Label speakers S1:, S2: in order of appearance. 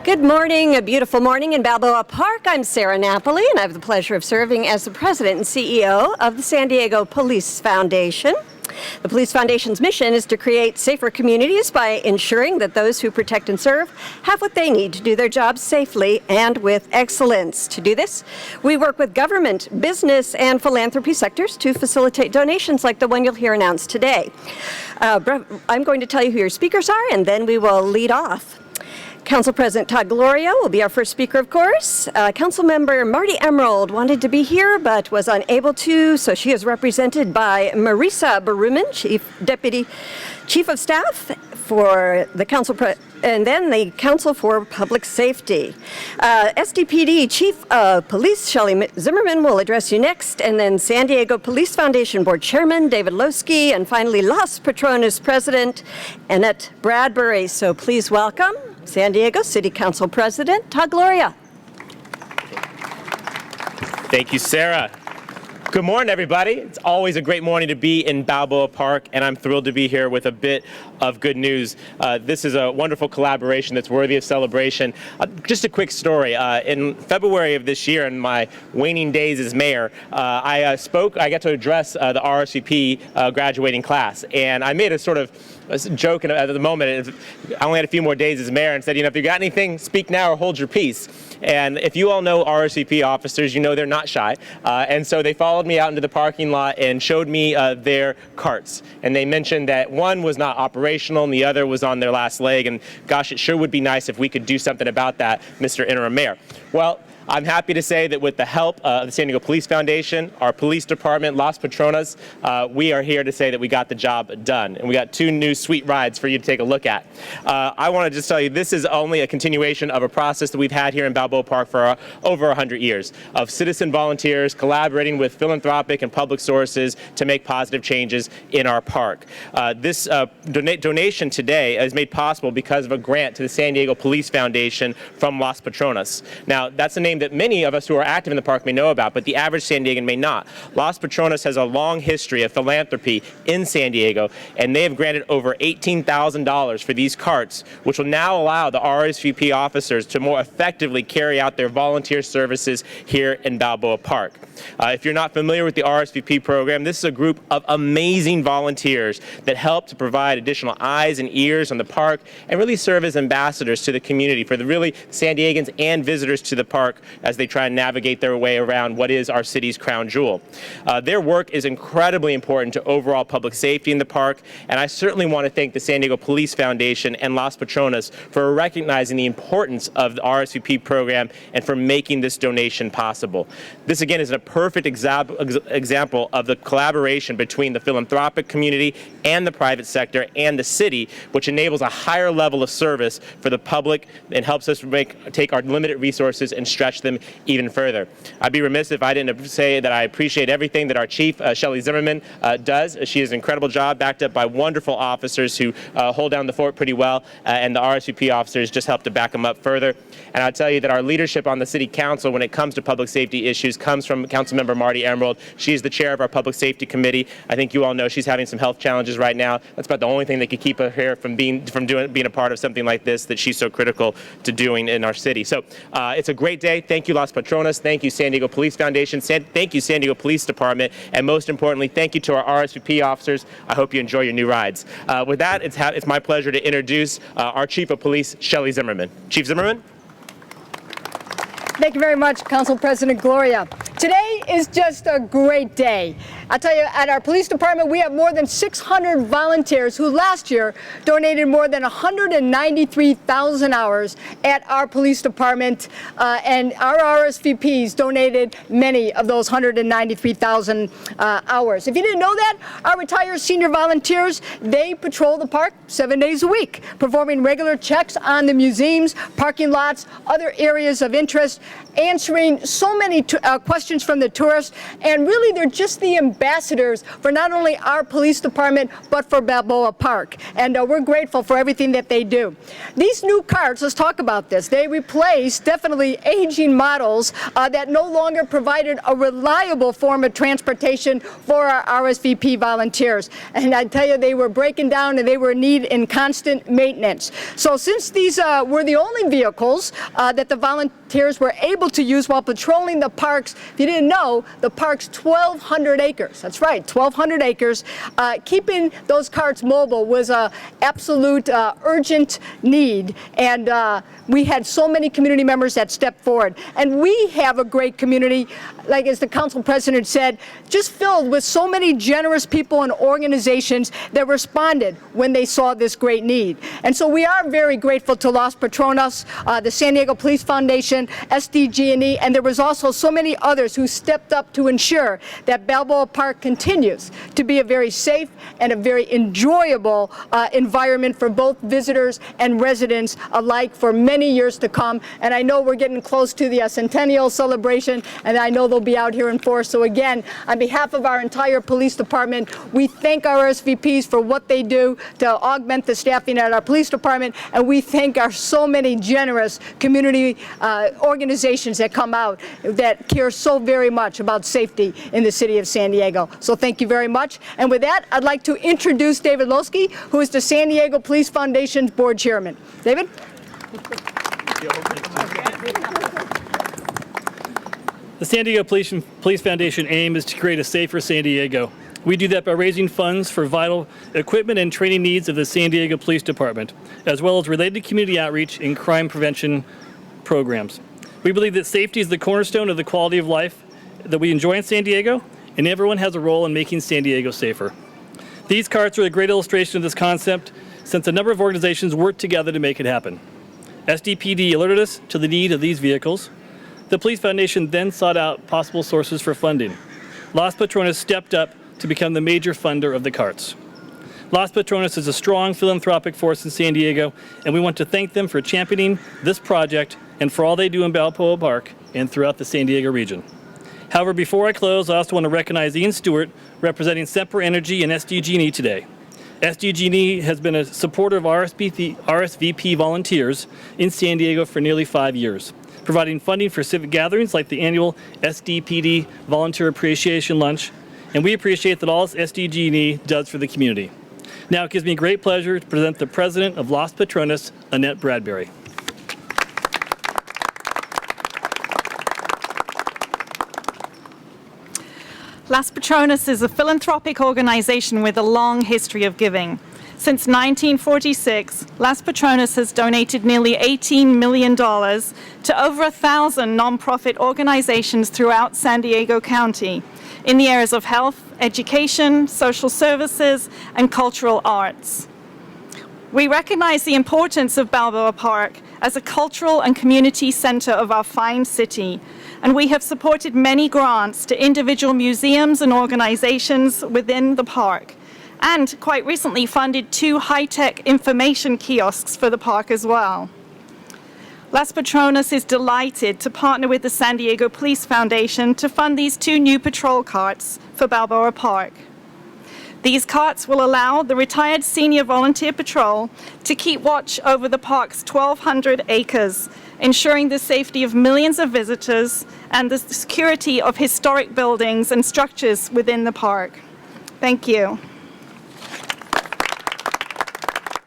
S1: Good morning, a beautiful morning in Balboa Park. I'm Sarah Napoli, and I have the pleasure of serving as the president and CEO of the San Diego Police Foundation. The Police Foundation's mission is to create safer communities by ensuring that those who protect and serve have what they need to do their jobs safely and with excellence. To do this, we work with government, business, and philanthropy sectors to facilitate donations like the one you'll hear announced today. I'm going to tell you who your speakers are, and then we will lead off. Council President Todd Gloria will be our first speaker, of course. Councilmember Marty Emerald wanted to be here but was unable to, so she is represented by Marisa Baruman, Deputy Chief of Staff for the Council, and then the Council for Public Safety. SDPD Chief of Police Shelley Zimmerman will address you next, and then San Diego Police Foundation Board Chairman David Losky, and finally Las Patronas President Annette Bradbury. So please welcome San Diego City Council President Todd Gloria.
S2: Thank you, Sarah. Good morning, everybody. It's always a great morning to be in Balboa Park, and I'm thrilled to be here with a bit of good news. This is a wonderful collaboration that's worthy of celebration. Just a quick story. In February of this year, in my waning days as mayor, I got to address the RSVP graduating class, and I made a sort of joke at the moment. I only had a few more days as mayor and said, if you got anything, speak now or hold your peace. And if you all know RSVP officers, you know they're not shy. And so they followed me out into the parking lot and showed me their carts. And they mentioned that one was not operational and the other was on their last leg. And gosh, it sure would be nice if we could do something about that, Mr. Interim Mayor. Well, I'm happy to say that with the help of the San Diego Police Foundation, our police department, Las Patronas, we are here to say that we got the job done. And we got two new sweet rides for you to take a look at. I want to just tell you, this is only a continuation of a process that we've had here in Balboa Park for over 100 years of citizen volunteers collaborating with philanthropic and public sources to make positive changes in our park. This donation today is made possible because of a grant to the San Diego Police Foundation from Las Patronas. Now, that's a name that many of us who are active in the park may know about, but the average San Diegan may not. Las Patronas has a long history of philanthropy in San Diego, and they have granted over $18,000 for these carts, which will now allow the RSVP officers to more effectively carry out their volunteer services here in Balboa Park. If you're not familiar with the RSVP program, this is a group of amazing volunteers that help to provide additional eyes and ears on the park and really serve as ambassadors to the community for the really San Diegans and visitors to the park as they try and navigate their way around what is our city's crown jewel. Their work is incredibly important to overall public safety in the park, and I certainly want to thank the San Diego Police Foundation and Las Patronas for recognizing the importance of the RSVP program and for making this donation possible. This again is a perfect example of the collaboration between the philanthropic community and the private sector and the city, which enables a higher level of service for the public and helps us take our limited resources and stretch them even further. I'd be remiss if I didn't say that I appreciate everything that our chief, Shelley Zimmerman, does. She does an incredible job, backed up by wonderful officers who hold down the fort pretty well, and the RSVP officers just help to back them up further. And I'll tell you that our leadership on the city council when it comes to public safety issues comes from Councilmember Marty Emerald. She's the chair of our public safety committee. I think you all know she's having some health challenges right now. That's about the only thing that could keep her here from being a part of something like this that she's so critical to doing in our city. So it's a great day. Thank you, Las Patronas. Thank you, San Diego Police Foundation. Thank you, San Diego Police Department. And most importantly, thank you to our RSVP officers. I hope you enjoy your new rides. With that, it's my pleasure to introduce our Chief of Police, Shelley Zimmerman. Chief Zimmerman.
S3: Thank you very much, Council President Gloria. Today is just a great day. I tell you, at our police department, we have more than 600 volunteers who last year donated more than 193,000 hours at our police department, and our RSVPs donated many of those 193,000 hours. If you didn't know that, our retired senior volunteers, they patrol the park 7 days a week, performing regular checks on the museums, parking lots, other areas of interest, answering so many questions questions from the tourists, and really they're just the ambassadors for not only our police department, but for Balboa Park. And we're grateful for everything that they do. These new carts, let's talk about this. They replace definitely aging models that no longer provided a reliable form of transportation for our RSVP volunteers. And I tell you, they were breaking down and they were in constant maintenance. So since these were the only vehicles that the volunteers were able to use while patrolling the parks, if you didn't know, the park's 1,200 acres. That's right, 1,200 acres. Keeping those carts mobile was an absolute urgent need, and we had so many community members that stepped forward. And we have a great community, like as the council president said, just filled with so many generous people and organizations that responded when they saw this great need. And so we are very grateful to Los Patronos, the San Diego Police Foundation, SDG&E, and there was also so many others who stepped up to ensure that Balboa Park continues to be a very safe and a very enjoyable environment for both visitors and residents alike for many years to come. And I know we're getting close to the centennial celebration, and I know they'll be out here in force. So again, on behalf of our entire police department, we thank our SVPs for what they do to augment the staffing at our police department, and we thank our so many generous community organizations that come out that care so very much about safety in the city of San Diego. So thank you very much. And with that, I'd like to introduce David Losky, who is the San Diego Police Foundation's board chairman. David?
S4: The San Diego Police Foundation aim is to create a safer San Diego. We do that by raising funds for vital equipment and training needs of the San Diego Police Department, as well as related community outreach and crime prevention programs. We believe that safety is the cornerstone of the quality of life that we enjoy in San Diego, and everyone has a role in making San Diego safer. These carts are a great illustration of this concept, since a number of organizations work together to make it happen. SDPD alerted us to the need of these vehicles. The Police Foundation then sought out possible sources for funding. Los Patronos stepped up to become the major funder of the carts. Los Patronos is a strong philanthropic force in San Diego, and we want to thank them for championing this project and for all they do in Balboa Park and throughout the San Diego region. However, before I close, I also want to recognize Ian Stewart, representing Semper Energy and SDG&E today. SDG&E has been a supporter of RSVP volunteers in San Diego for nearly 5 years, providing funding for civic gatherings like the annual SDPD Volunteer Appreciation Lunch, and we appreciate that all SDG&E does for the community. Now it gives me great pleasure to present the president of Los Patronos, Annette Bradbury.
S5: Los Patronos is a philanthropic organization with a long history of giving. Since 1946, Los Patronos has donated nearly $18 million to over 1,000 nonprofit organizations throughout San Diego County in the areas of health, education, social services, and cultural arts. We recognize the importance of Balboa Park as a cultural and community center of our fine city, and we have supported many grants to individual museums and organizations within the park, and quite recently funded 2 high-tech information kiosks for the park as well. Los Patronos is delighted to partner with the San Diego Police Foundation to fund these 2 new patrol carts for Balboa Park. These carts will allow the retired senior volunteer patrol to keep watch over the park's 1,200 acres, ensuring the safety of millions of visitors and the security of historic buildings and structures within the park. Thank you.